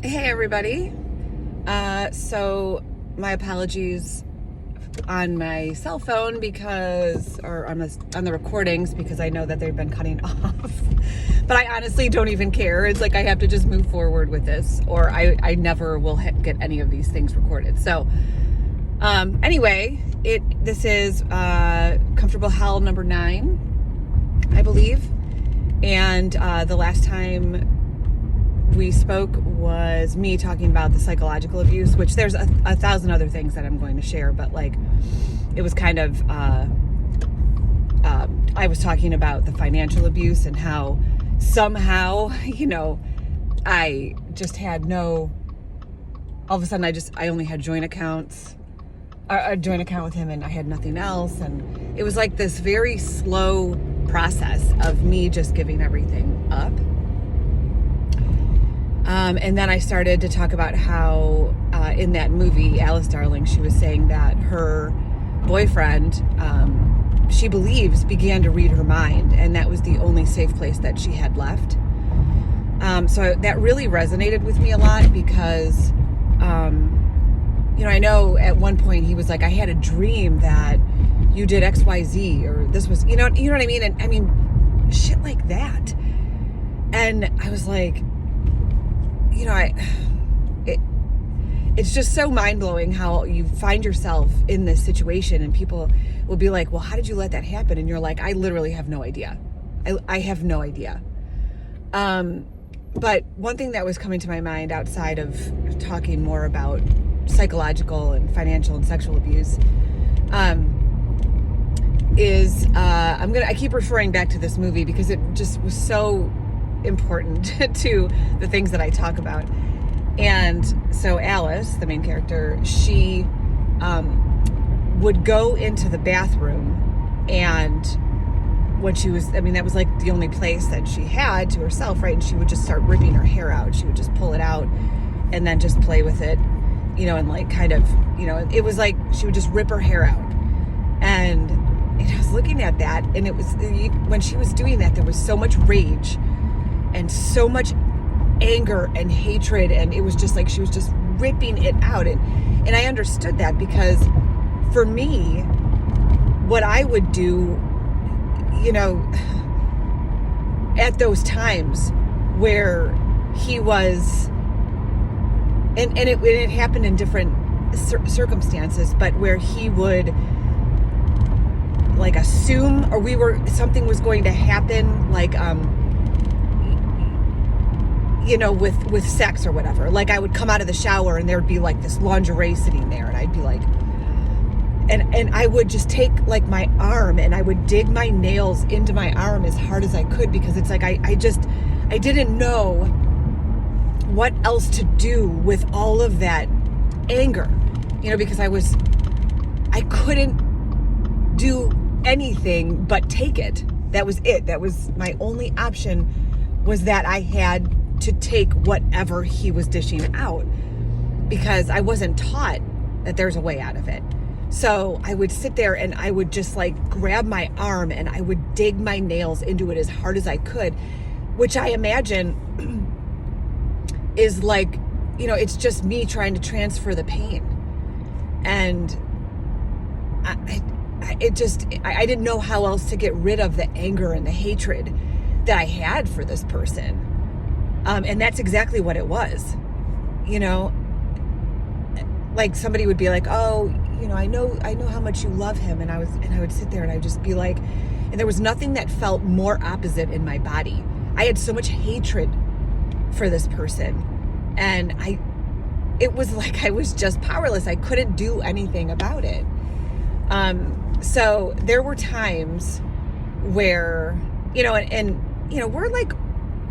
Hey everybody. So my apologies on my cell phone or on the recordings because I know that they've been cutting off. But I honestly don't even care. It's like I have to just move forward with this, or I never will get any of these things recorded. So anyway, this is Comfortable Hell number 9, I believe. And the last time we spoke was me talking about the psychological abuse, which there's a thousand other things that I'm going to share, but like it was kind of I was talking about the financial abuse and how somehow, I just had all of a sudden I only had joint accounts, a joint account with him, and I had nothing else. And it was like this very slow process of me just giving everything up. And then I started to talk about how in that movie, Alice Darling, she was saying that her boyfriend, she believes, began to read her mind, and that was the only safe place that she had left. So that really resonated with me a lot because, I know at one point he was like, I had a dream that you did X, Y, Z, or this was, you know what I mean? And I mean, shit like that. And I was like, it's just so mind-blowing how you find yourself in this situation and people will be like, well, how did you let that happen? And you're like, I literally have no idea. I have no idea. But one thing that was coming to my mind outside of talking more about psychological and financial and sexual abuse is I keep referring back to this movie because it just was so important to the things that I talk about. And so Alice, the main character, she would go into the bathroom, and when she was, that was like the only place that she had to herself, right? And she would just start ripping her hair out. She would just pull it out and then just play with it, and like kind of, it was like she would just rip her hair out. And I was looking at that, and it was, when she was doing that, there was so much rage and so much anger and hatred, and it was just like she was just ripping it out. And I understood that because for me, what I would do, at those times where he was, and it happened in different circumstances, but where he would like assume, or something was going to happen, like with sex or whatever. Like I would come out of the shower and there would be like this lingerie sitting there, and I'd be like, and I would just take like my arm and I would dig my nails into my arm as hard as I could, because it's like I didn't know what else to do with all of that anger, because I couldn't do anything but take it. That was it. That was my only option, was that I had to take whatever he was dishing out, because I wasn't taught that there's a way out of it. So I would sit there and I would just like grab my arm and I would dig my nails into it as hard as I could, which I imagine is like, it's just me trying to transfer the pain. And I didn't know how else to get rid of the anger and the hatred that I had for this person. And that's exactly what it was, like somebody would be like, oh, I know how much you love him. And I would sit there and I'd just be like, and there was nothing that felt more opposite in my body. I had so much hatred for this person, and it was like I was just powerless. I couldn't do anything about it. So there were times where, we're like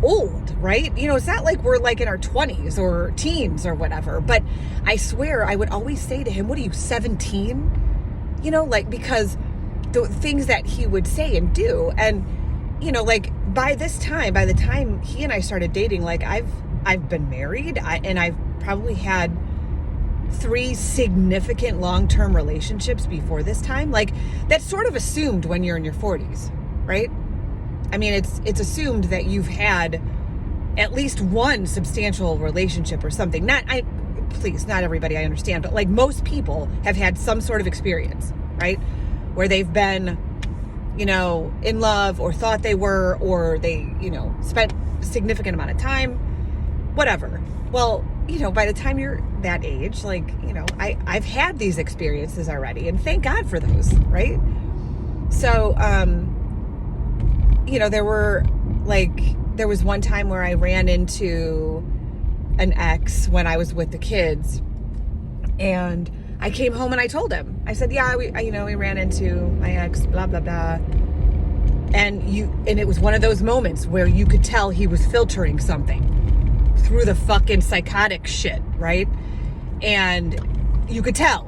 old, right? It's not like we're like in our 20s or teens or whatever, but I swear I would always say to him, what are you, 17? Because the things that he would say and do. And, like by the time he and I started dating, like I've been married, and I've probably had 3 significant long-term relationships before this time. Like that's sort of assumed when you're in your 40s, right? I mean, it's assumed that you've had at least one substantial relationship or something. Please, not everybody, I understand, but like most people have had some sort of experience, right? Where they've been, in love or thought they were, or they, spent a significant amount of time, whatever. Well, by the time you're that age, like, I've had these experiences already, and thank God for those, right? So, there was one time where I ran into an ex when I was with the kids, and I came home and I told him. I said, yeah, we ran into my ex, blah, blah, blah. And it was one of those moments where you could tell he was filtering something through the fucking psychotic shit, right? And you could tell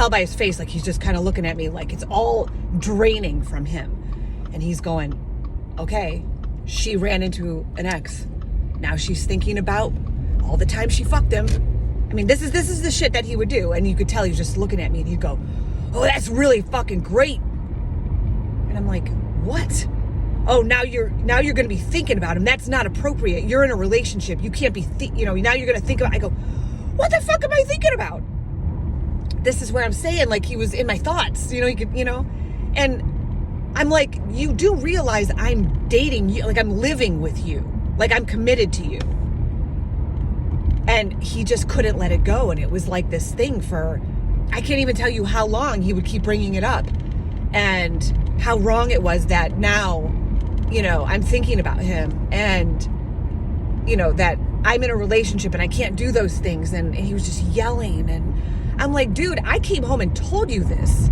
by his face, like he's just kind of looking at me like it's all draining from him. And he's going, okay, she ran into an ex. Now she's thinking about all the time she fucked him. I mean, this is the shit that he would do. And you could tell he was just looking at me, and he'd go, oh, that's really fucking great. And I'm like, what? Oh, now you're going to be thinking about him. That's not appropriate. You're in a relationship. You can't be, now you're going to think about, I go, what the fuck am I thinking about? This is where I'm saying, like, he was in my thoughts, and I'm like, you do realize I'm dating you, like I'm living with you, like I'm committed to you. And he just couldn't let it go. And it was like this thing for, I can't even tell you how long he would keep bringing it up, and how wrong it was that now, I'm thinking about him, and, that I'm in a relationship and I can't do those things. And he was just yelling. And I'm like, dude, I came home and told you this.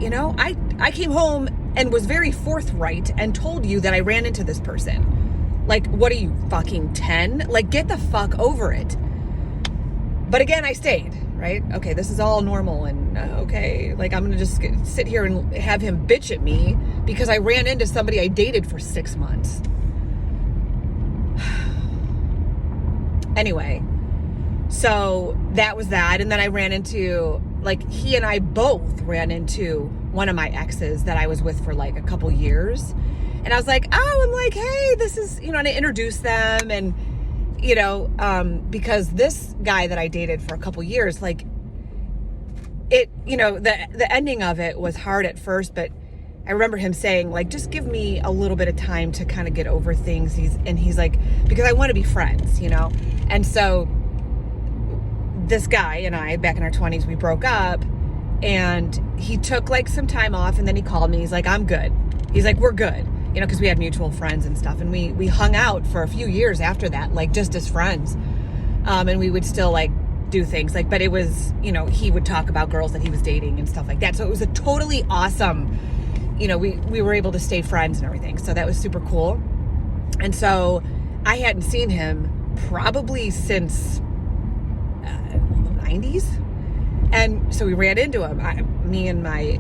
I came home and was very forthright and told you that I ran into this person. Like, what are you, fucking 10? Like, get the fuck over it. But again, I stayed, right? Okay, this is all normal, and okay, like, I'm gonna just sit here and have him bitch at me because I ran into somebody I dated for 6 months. Anyway, so that was that. And then I ran into, like, he and I both ran into one of my exes that I was with for like a couple years. And I was like, hey, this is, and I introduced them, and, because this guy that I dated for a couple years, like, it, the ending of it was hard at first, but I remember him saying, like, just give me a little bit of time to kind of get over things. He's like, because I want to be friends, And so this guy and I, back in our 20s, we broke up, and he took like some time off, and then he called me. He's like, I'm good. He's like, we're good. Because we had mutual friends and stuff. And we hung out for a few years after that, like just as friends. And we would still like do things like, but it was, he would talk about girls that he was dating and stuff like that. So it was a totally awesome, we were able to stay friends and everything. So that was super cool. And so I hadn't seen him probably since the 90s. And so we ran into him. Me and my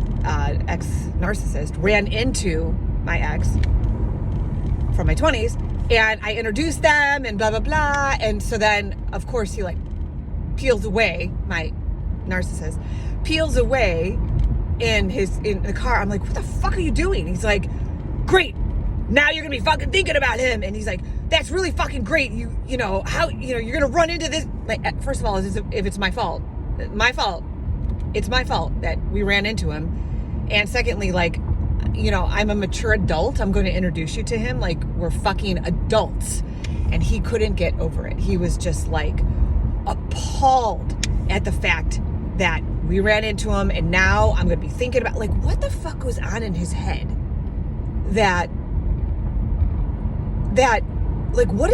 ex-narcissist ran into my ex from my 20s, and I introduced them and blah, blah, blah. And so then, of course, he like peels away, my narcissist peels away in the car. I'm like, what the fuck are you doing? He's like, great. Now you're going to be fucking thinking about him. And he's like, that's really fucking great. You're going to run into this. Like, first of all, if it's my fault, it's my fault that we ran into him. And secondly, like, I'm a mature adult. I'm going to introduce you to him. Like, we're fucking adults. And he couldn't get over it. He was just like appalled at the fact that we ran into him. And now I'm going to be thinking about, like, what the fuck was on in his head that like, what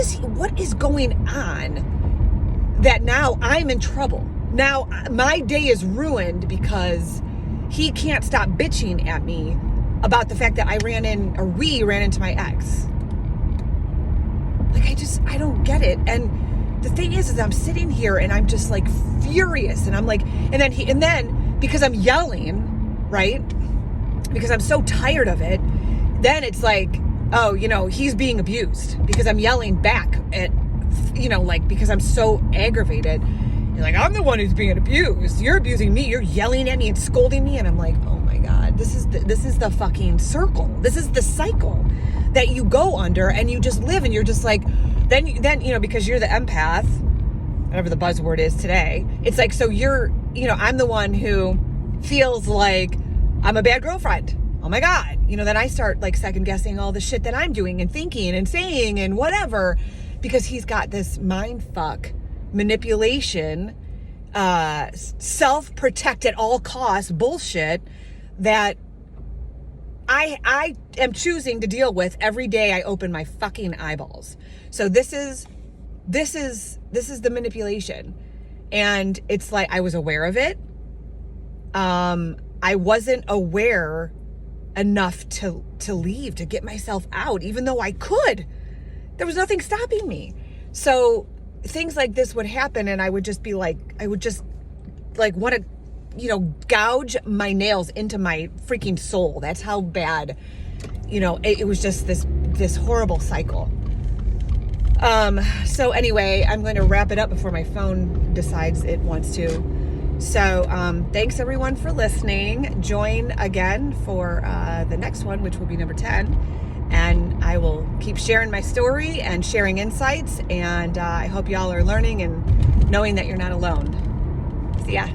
is going on that now I'm in trouble? Now my day is ruined because he can't stop bitching at me about the fact that we ran into my ex. Like, I don't get it. And the thing is I'm sitting here and I'm just like furious, and I'm like, and then because I'm yelling, right? Because I'm so tired of it, then it's like, oh, he's being abused because I'm yelling back at, like, because I'm so aggravated. You're like, I'm the one who's being abused. You're abusing me. You're yelling at me and scolding me. And I'm like, oh my God, this is the fucking circle. This is the cycle that you go under, and you just live, and you're just like, then, because you're the empath, whatever the buzzword is today, it's like, so you're, I'm the one who feels like I'm a bad girlfriend. Oh my God. Then I start like second guessing all the shit that I'm doing and thinking and saying and whatever, because he's got this mind fuck manipulation, self-protect at all costs bullshit that I am choosing to deal with every day I open my fucking eyeballs. So this is the manipulation. And it's like, I was aware of it. I wasn't aware enough to leave, to get myself out, even though I could. There was nothing stopping me. So things like this would happen, and I would just want to, gouge my nails into my freaking soul. That's how bad, it was just this horrible cycle. So anyway, I'm going to wrap it up before my phone decides it wants to. So, thanks everyone for listening. Join again for the next one, which will be number 10. And I will keep sharing my story and sharing insights. And I hope y'all are learning and knowing that you're not alone. See ya.